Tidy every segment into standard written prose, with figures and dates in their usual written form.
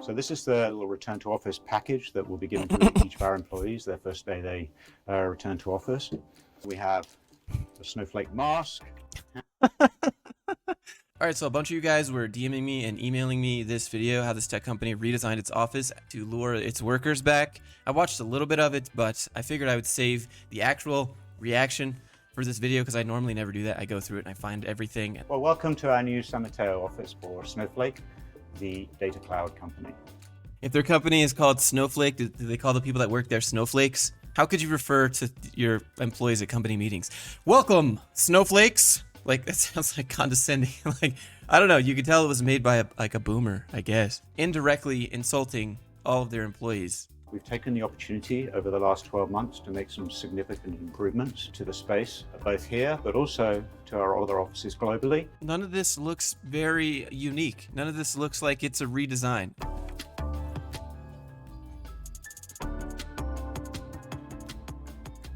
So this is the little return to office package that will be given to each of our employees their first day they return to office. We have the Snowflake mask. All right, so a bunch of you guys were DMing me and emailing me this video, how this tech company redesigned its office to lure its workers back. I watched a little bit of it, but I figured I would save the actual reaction for this video because I normally never do that. I go through it and I find everything. Well, welcome to our new San Mateo office for Snowflake, the data cloud company. If their company is called Snowflake, do they call the people that work there snowflakes? How could you refer to your employees at company meetings? Welcome, snowflakes! Like, that sounds like condescending. Like, I don't know, you could tell it was made by a boomer, I guess. Indirectly insulting all of their employees. We've taken the opportunity over the last 12 months to make some significant improvements to the space, both here, but also to our other offices globally. None of this looks very unique. None of this looks like it's a redesign.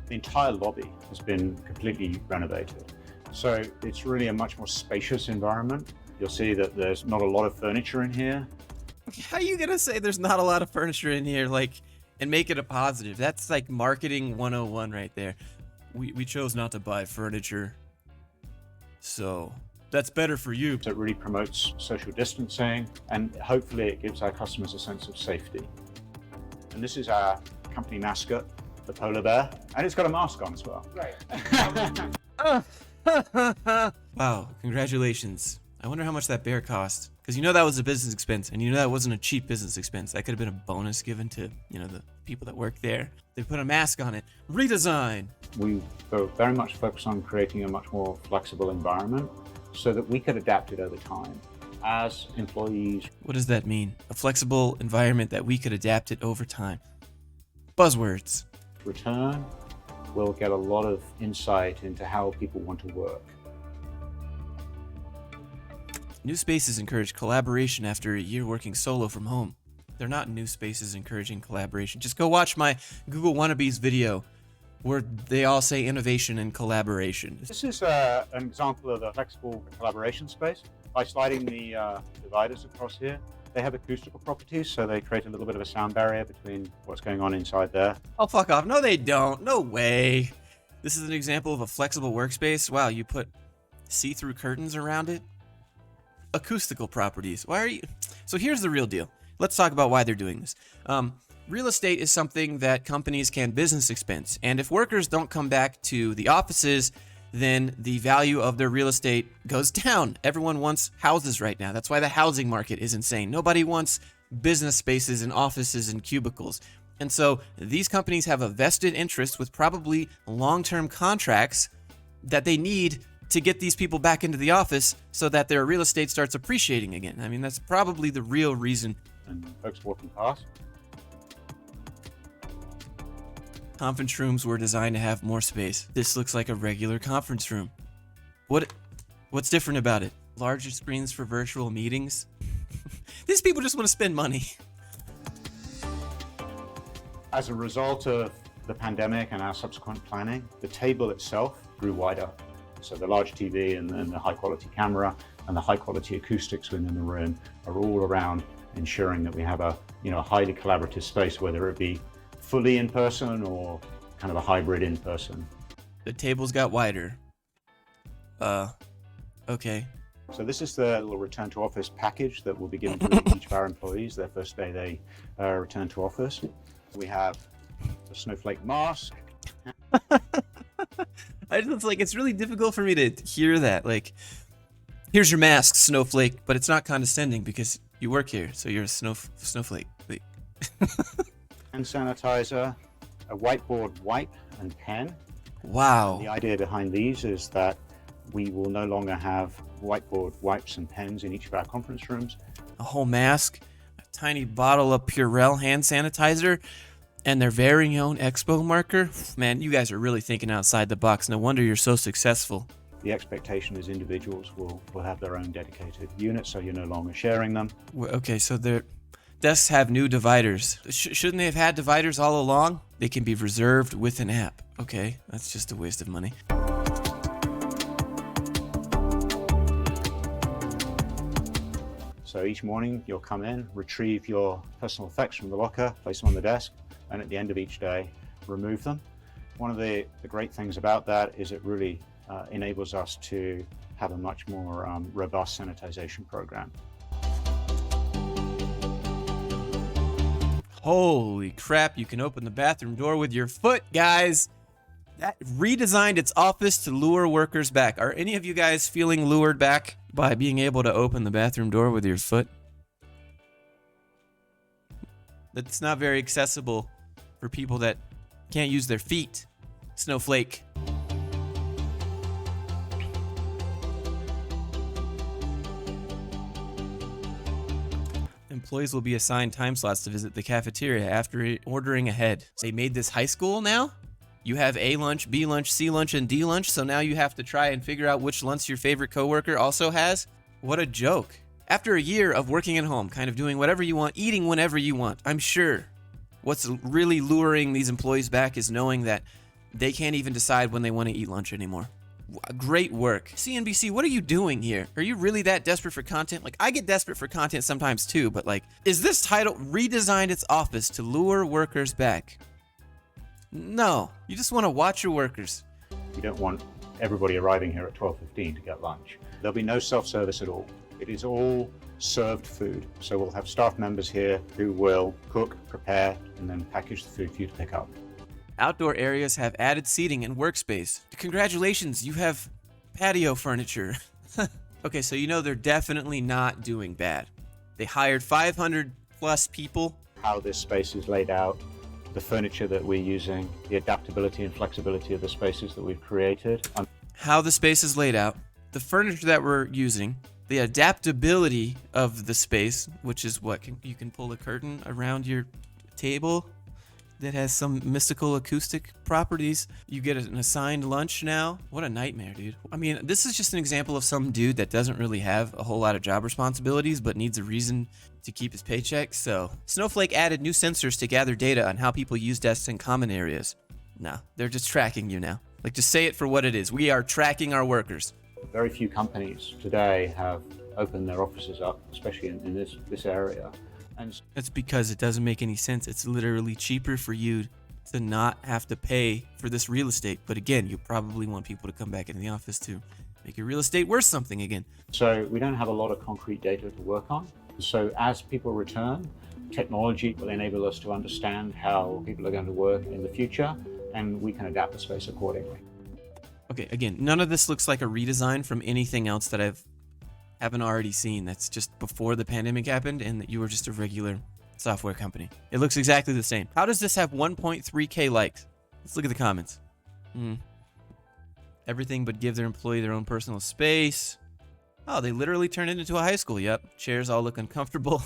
The entire lobby has been completely renovated. So it's really a much more spacious environment. You'll see that there's not a lot of furniture in here. How are you gonna say there's not a lot of furniture in here, like, and make it a positive? That's like marketing 101 right there. We chose not to buy furniture, so that's better for you. So it really promotes social distancing, and hopefully it gives our customers a sense of safety. And this is our company mascot, the polar bear, and it's got a mask on as well. Right. Wow, congratulations. I wonder how much that bear cost. Because you know that was a business expense, and you know that wasn't a cheap business expense. That could have been a bonus given to, you know, the people that work there. They put a mask on it. Redesign! We were very much focused on creating a much more flexible environment so that we could adapt it over time. As employees, What does that mean? A flexible environment that we could adapt it over time. Buzzwords. return, we'll get a lot of insight into how people want to work. New spaces encourage collaboration after a year working solo from home. They're not new spaces encouraging collaboration. Just go watch my Google Wannabes video where they all say innovation and collaboration. This is an example of a flexible collaboration space. By sliding the dividers across here, they have acoustical properties, so they create a little bit of a sound barrier between what's going on inside there. Oh, fuck off. No, they don't. No way. This is an example of a flexible workspace. Wow, you put see-through curtains around it? Acoustical properties. Why are you... So here's the real deal. Let's talk about why they're doing this. Real estate is something that companies can business expense. And if workers don't come back to the offices, then the value of their real estate goes down. Everyone wants houses right now. That's why the housing market is insane. Nobody wants business spaces and offices and cubicles. And so these companies have a vested interest with probably long-term contracts that they need to get these people back into the office so that their real estate starts appreciating again. I mean, that's probably the real reason. And folks walking past. Conference rooms were designed to have more space. This looks like a regular conference room. What's different about it? Larger screens for virtual meetings? These people just want to spend money. As a result of the pandemic and our subsequent planning, the table itself grew wider. So the large TV and the high quality camera and the high quality acoustics within the room are all around ensuring that we have a highly collaborative space, whether it be fully in person or kind of a hybrid in person. The tables got wider. Okay. So this is the little return to office package that will be given to each of our employees their first day they return to office. We have the Snowflake mask. It's really difficult for me to hear that. Like, here's your mask, Snowflake, but it's not condescending because you work here, so you're a snowflake. Like, Hand sanitizer, a whiteboard wipe and pen. wow. The idea behind these is that we will no longer have whiteboard wipes and pens in each of our conference rooms. A whole mask, a tiny bottle of Purell hand sanitizer, and their very own expo marker. Man, you guys are really thinking outside the box. No wonder you're so successful. The expectation is individuals will have their own dedicated units, so you're no longer sharing them. Okay, so their desks have new dividers. Shouldn't they have had dividers all along? They can be reserved with an app. Okay, that's just a waste of money. So each morning you'll come in, retrieve your personal effects from the locker, place them on the desk, and at the end of each day, remove them. One of the great things about that is it really enables us to have a much more robust sanitization program. Holy crap, you can open the bathroom door with your foot, guys. That redesigned its office to lure workers back. Are any of you guys feeling lured back by being able to open the bathroom door with your foot? That's not very accessible for people that can't use their feet. Snowflake. Employees will be assigned time slots to visit the cafeteria after ordering ahead. They made this high school now? You have A lunch, B lunch, C lunch, and D lunch, so now you have to try and figure out which lunch your favorite coworker also has? What a joke. After a year of working at home, kind of doing whatever you want, eating whenever you want, I'm sure what's really luring these employees back is knowing that they can't even decide when they want to eat lunch anymore. Great work. CNBC, what are you doing here? Are you really that desperate for content? Like, I get desperate for content sometimes too, but like, is this title redesigned its office to lure workers back? No, you just want to watch your workers. You don't want everybody arriving here at 12:15 to get lunch. There'll be no self-service at all. It is all served food. So we'll have staff members here who will cook, prepare, and then package the food for you to pick up. Outdoor areas have added seating and workspace. Congratulations, you have patio furniture. Okay, so you know they're definitely not doing bad. They hired 500 plus people. How this space is laid out, the furniture that we're using, the adaptability and flexibility of the spaces that we've created. How the space is laid out, the furniture that we're using, the adaptability of the space, which is what, you can pull a curtain around your table that has some mystical acoustic properties. You get an assigned lunch now. What a nightmare, dude. I mean, this is just an example of some dude that doesn't really have a whole lot of job responsibilities, but needs a reason to keep his paycheck. So Snowflake added new sensors to gather data on how people use desks in common areas. No, they're just tracking you now. Like, just say it for what it is. We are tracking our workers. Very few companies today have opened their offices up, especially in this area. And that's because it doesn't make any sense. It's literally cheaper for you to not have to pay for this real estate. But again, you probably want people to come back into the office to make your real estate worth something again. So we don't have a lot of concrete data to work on. So as people return, technology will enable us to understand how people are going to work in the future, and we can adapt the space accordingly. Okay, again, none of this looks like a redesign from anything else that I haven't already seen that's just before the pandemic happened and that you were just a regular software company. It looks exactly the same. How does this have 1.3K likes? Let's look at the comments. Everything but give their employee their own personal space. Oh, they literally turned it into a high school. Yep. Chairs all look uncomfortable.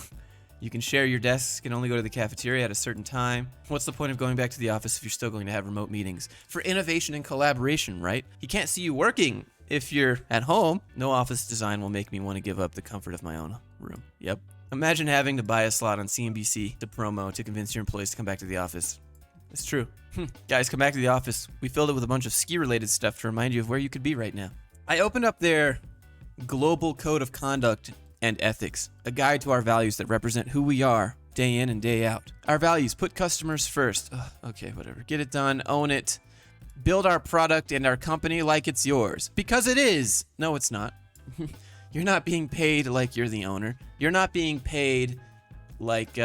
You can share your desks, can only go to the cafeteria at a certain time. What's the point of going back to the office if you're still going to have remote meetings? For innovation and collaboration, right? He can't see you working if you're at home. No office design will make me want to give up the comfort of my own room. Yep. Imagine having to buy a slot on CNBC to promo to convince your employees to come back to the office. It's true. Guys, come back to the office. We filled it with a bunch of ski-related stuff to remind you of where you could be right now. I opened up their Global Code of Conduct and Ethics, a guide to our values that represent who we are day in and day out. Our values: put customers first. Ugh, okay, whatever. Get it done, own it. Build our product and our company like it's yours. Because it is. No, it's not. You're not being paid like you're the owner. You're not being paid like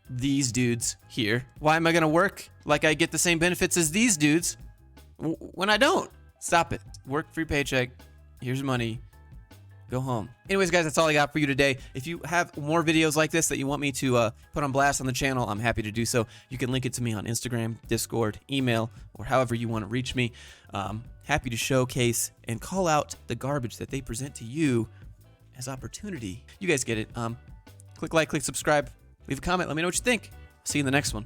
these dudes here. Why am I going to work like I get the same benefits as these dudes when I don't? Stop it. Work for your paycheck. Here's your money. Go home. Anyways, guys, that's all I got for you today. If you have more videos like this that you want me to put on blast on the channel, I'm happy to do so. You can link it to me on Instagram, Discord, email, or however you want to reach me. Happy to showcase and call out the garbage that they present to you as opportunity. You guys get it. Click like, click subscribe, leave a comment, let me know what you think. See you in the next one.